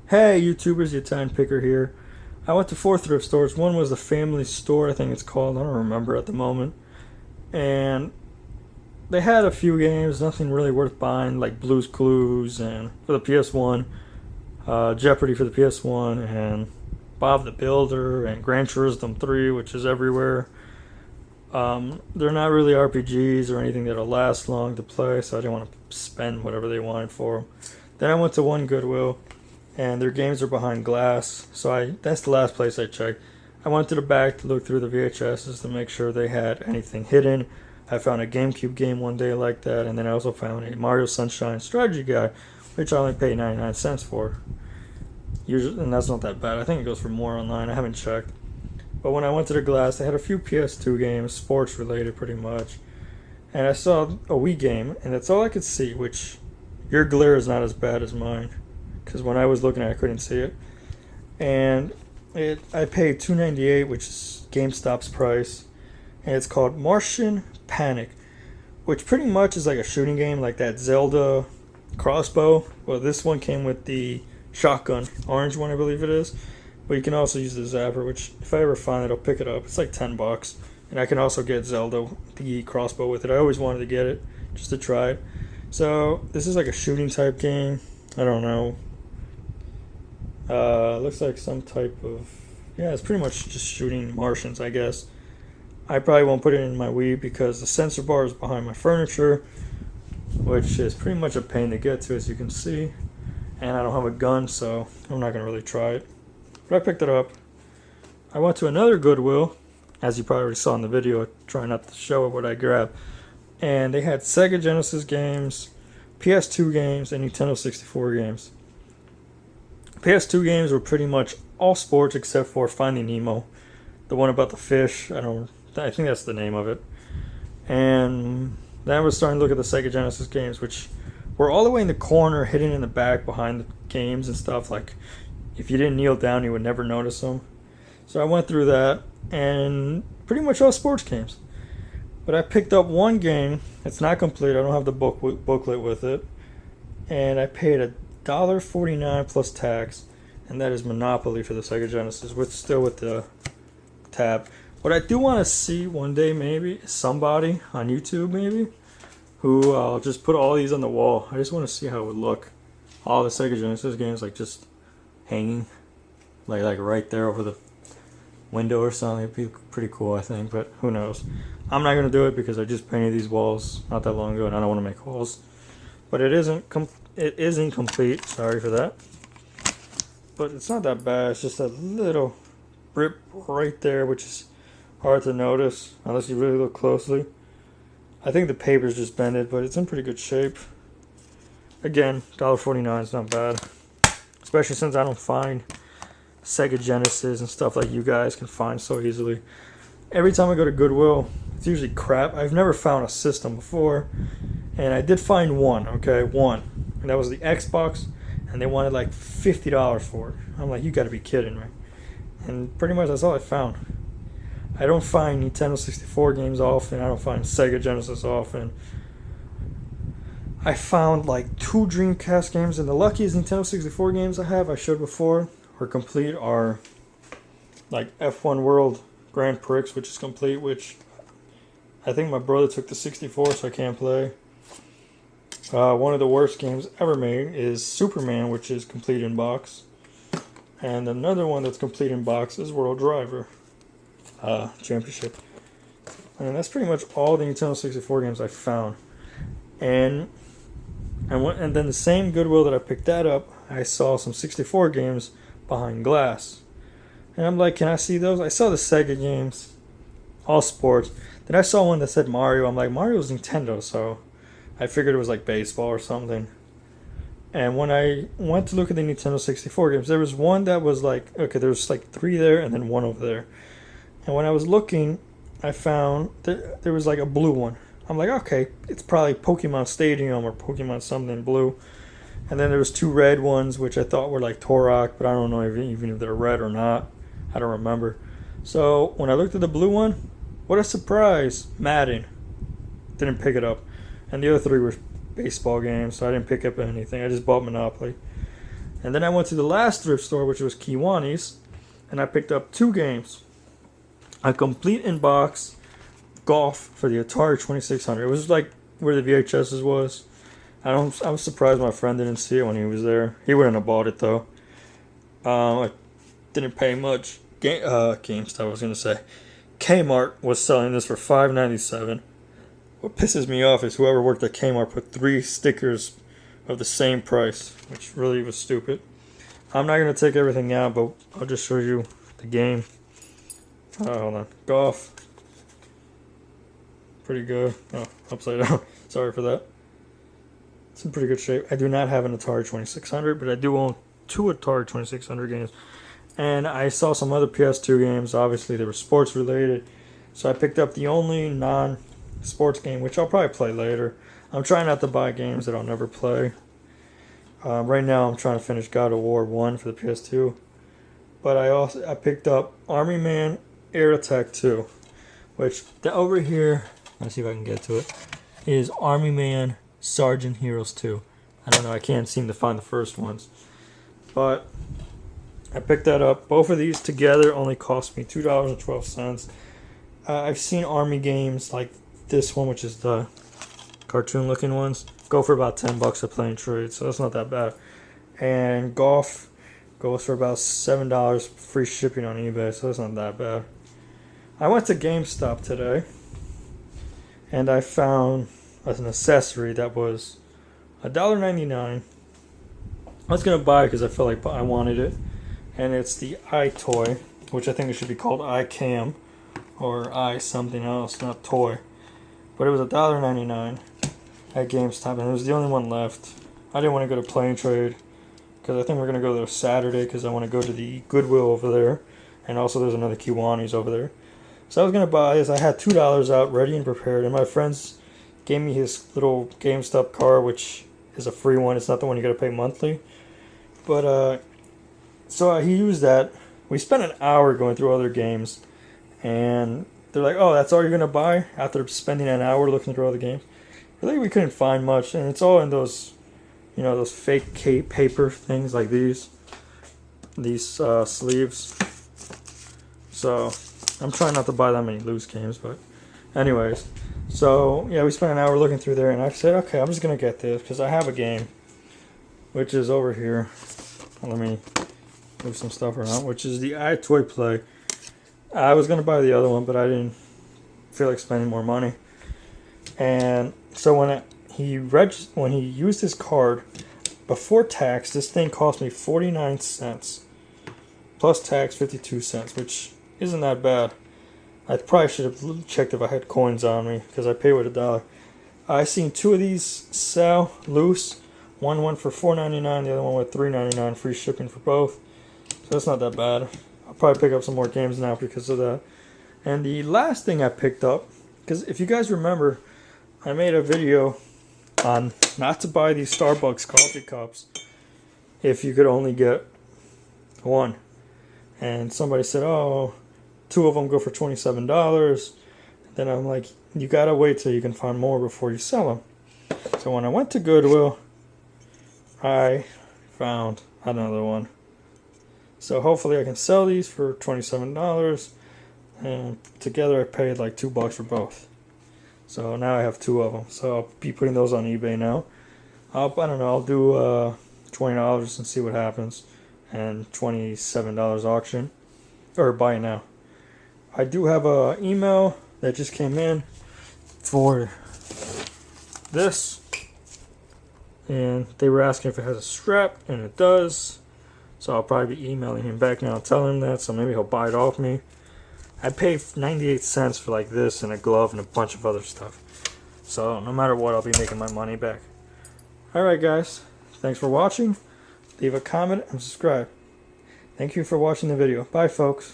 Hey YouTubers, the Italian Picker here. I went to four thrift stores. One was the Family Store, I think it's called. I don't remember at the moment. And they had a few games, nothing really worth buying, like Blue's Clues and for the PS1, Jeopardy for the PS1, and Bob the Builder and Gran Turismo 3, which is everywhere. They're not really RPGs or anything that'll last long to play, so I didn't want to spend whatever they wanted for them. Then I went to one Goodwill, and their games are behind glass, so that's the last place I checked. I went to the back to look through the VHSs to make sure they had anything hidden. I found a GameCube game one day like that, and then I also found a Mario Sunshine strategy guide, which I only paid 99 cents for. Usually, and that's not that bad. I think it goes for more online. I haven't checked. But when I went to the glass, they had a few PS2 games, sports related pretty much. And I saw a Wii game, and that's all I could see, which your glare is not as bad as mine. Because when I was looking at it, I couldn't see it. And I paid $2.98, which is GameStop's price. And it's called Martian Panic, which pretty much is like a shooting game, like that Zelda crossbow. Well, this one came with the shotgun, orange one I believe it is. But you can also use the zapper, which if I ever find it, I'll pick it up. It's like $10. And I can also get Zelda, the crossbow with it. I always wanted to get it, just to try it. So, this is like a shooting type game. I don't know. Looks like some type of... Yeah, it's pretty much just shooting Martians, I guess. I probably won't put it in my Wii because the sensor bar is behind my furniture, which is pretty much a pain to get to, as you can see. And I don't have a gun, so I'm not going to really try it. But I picked it up. I went to another Goodwill, as you probably already saw in the video. I try not to show what I grabbed. And they had Sega Genesis games, PS2 games, and Nintendo 64 games. PS2 games were pretty much all sports except for Finding Nemo, the one about the fish. I think that's the name of it. And then I was starting to look at the Sega Genesis games, which were all the way in the corner, hidden in the back behind the games and stuff. Like, if you didn't kneel down, you would never notice them. So I went through that, and pretty much all sports games. But I picked up one game. It's not complete. I don't have the booklet with it. And I paid $1.49 plus tax, and that is Monopoly for the Sega Genesis, still with the tab. What I do want to see one day, maybe, is somebody on YouTube, maybe, who I'll just put all these on the wall. I just want to see how it would look. All the Sega Genesis games, like, just hanging, like right there over the window or something. It'd be pretty cool, I think, but who knows. I'm not going to do it because I just painted these walls not that long ago, and I don't want to make holes. But it is incomplete, sorry for that. But it's not that bad, it's just a little rip right there, which is hard to notice unless you really look closely. I think the paper's just bended, but it's in pretty good shape. Again, $1.49 is not bad. Especially since I don't find Sega Genesis and stuff like you guys can find so easily. Every time I go to Goodwill, it's usually crap. I've never found a system before. And I did find one. And that was the Xbox. And they wanted like $50 for it. I'm like, you gotta be kidding me. And pretty much that's all I found. I don't find Nintendo 64 games often. I don't find Sega Genesis often. I found like 2 Dreamcast games, and the luckiest Nintendo 64 games I showed before, are complete, are like F1 World Grand Prix, which is complete, which I think my brother took the 64, so I can't play. One of the worst games ever made is Superman, which is complete in box. And another one that's complete in box is World Driver Championship. And that's pretty much all the Nintendo 64 games I found. And then the same Goodwill that I picked that up, I saw some 64 games behind glass. And I'm like, can I see those? I saw the Sega games, all sports. Then I saw one that said Mario. I'm like, Mario's Nintendo, so I figured it was like baseball or something. And when I went to look at the Nintendo 64 games, there was one that was like, okay, there was like 3 there and then 1 over there. And when I was looking, I found that there was like a blue one. I'm like, okay, it's probably Pokemon Stadium or Pokemon something blue. And then there was 2 red ones, which I thought were like Torok, but I don't know even if they're red or not. I don't remember. So when I looked at the blue one, what a surprise, Madden. Didn't pick it up. And the other 3 were baseball games, so I didn't pick up anything. I just bought Monopoly. And then I went to the last thrift store, which was Kiwani's, and I picked up 2 games. A complete in-box Golf for the Atari 2600. It was like where the VHS's was. I was surprised my friend didn't see it when he was there. He wouldn't have bought it though. I didn't pay much. GameStop, I was gonna say. Kmart was selling this for $5.97. What pisses me off is whoever worked at Kmart put 3 stickers of the same price, which really was stupid. I'm not gonna take everything out, but I'll just show you the game. Hold on. Golf. Pretty good. Oh, upside down. Sorry for that. It's in pretty good shape. I do not have an Atari 2600, but I do own 2 Atari 2600 games. And I saw some other PS2 games. Obviously, they were sports related. So I picked up the only non-sports game, which I'll probably play later. I'm trying not to buy games that I'll never play. Right now, I'm trying to finish God of War 1 for the PS2. But I picked up Army Man Air Attack 2, which over here, let's see if I can get to it, is Army Man Sergeant Heroes 2. I don't know, I can't seem to find the first ones. But I picked that up. Both of these together only cost me $2.12. I've seen Army games like this one, which is the cartoon looking ones, go for about $10 a play and trade, so that's not that bad. And Golf goes for about $7 free shipping on eBay, so that's not that bad. I went to GameStop today and I found an accessory that was $1.99. I was gonna buy it because I felt like I wanted it, and it's the iToy, which I think it should be called iCam or i something else, not toy. But it was $1.99 at GameStop, and it was the only one left. I didn't want to go to Play and Trade because I think we're gonna go there Saturday because I want to go to the Goodwill over there, and also there's another Kiwani's over there. So I was gonna buy this. I had $2 out ready and prepared, and my friends gave me his little GameStop card, which is a free one. It's not the one you gotta pay monthly. But so he used that. We spent an hour going through other games, and they're like, "Oh, that's all you're gonna buy?" After spending an hour looking through other games, really we couldn't find much, and it's all in those, you know, those fake paper things like these sleeves. So I'm trying not to buy that many loose games, but anyways. So yeah, we spent an hour looking through there, and I said, okay, I'm just gonna get this because I have a game, which is over here. Let me move some stuff around, which is the iToy Play. I was gonna buy the other one, but I didn't feel like spending more money. And so when he used his card before tax, this thing cost me 49 cents plus tax 52 cents, which isn't that bad. I probably should have checked if I had coins on me because I paid with $1. I seen 2 of these sell loose. One went for $4.99, the other one with $3.99, free shipping for both. So that's not that bad. I'll probably pick up some more games now because of that. And the last thing I picked up, because if you guys remember, I made a video on not to buy these Starbucks coffee cups if you could only get one. And somebody said, oh, 2 of them go for $27. Then I'm like, you gotta wait till you can find more before you sell them. So when I went to Goodwill, I found another one. So hopefully I can sell these for $27, and together I paid like $2 for both. So now I have 2 of them. So I'll be putting those on eBay now. I don't know, I'll do $20 and see what happens, and $27 auction, or buy it now. I do have a email that just came in for this, and they were asking if it has a strap, and it does. So I'll probably be emailing him back now, telling him that, so maybe he'll buy it off me. I paid 98 cents for like this and a glove and a bunch of other stuff. So no matter what, I'll be making my money back. Alright guys, thanks for watching. Leave a comment and subscribe. Thank you for watching the video. Bye folks.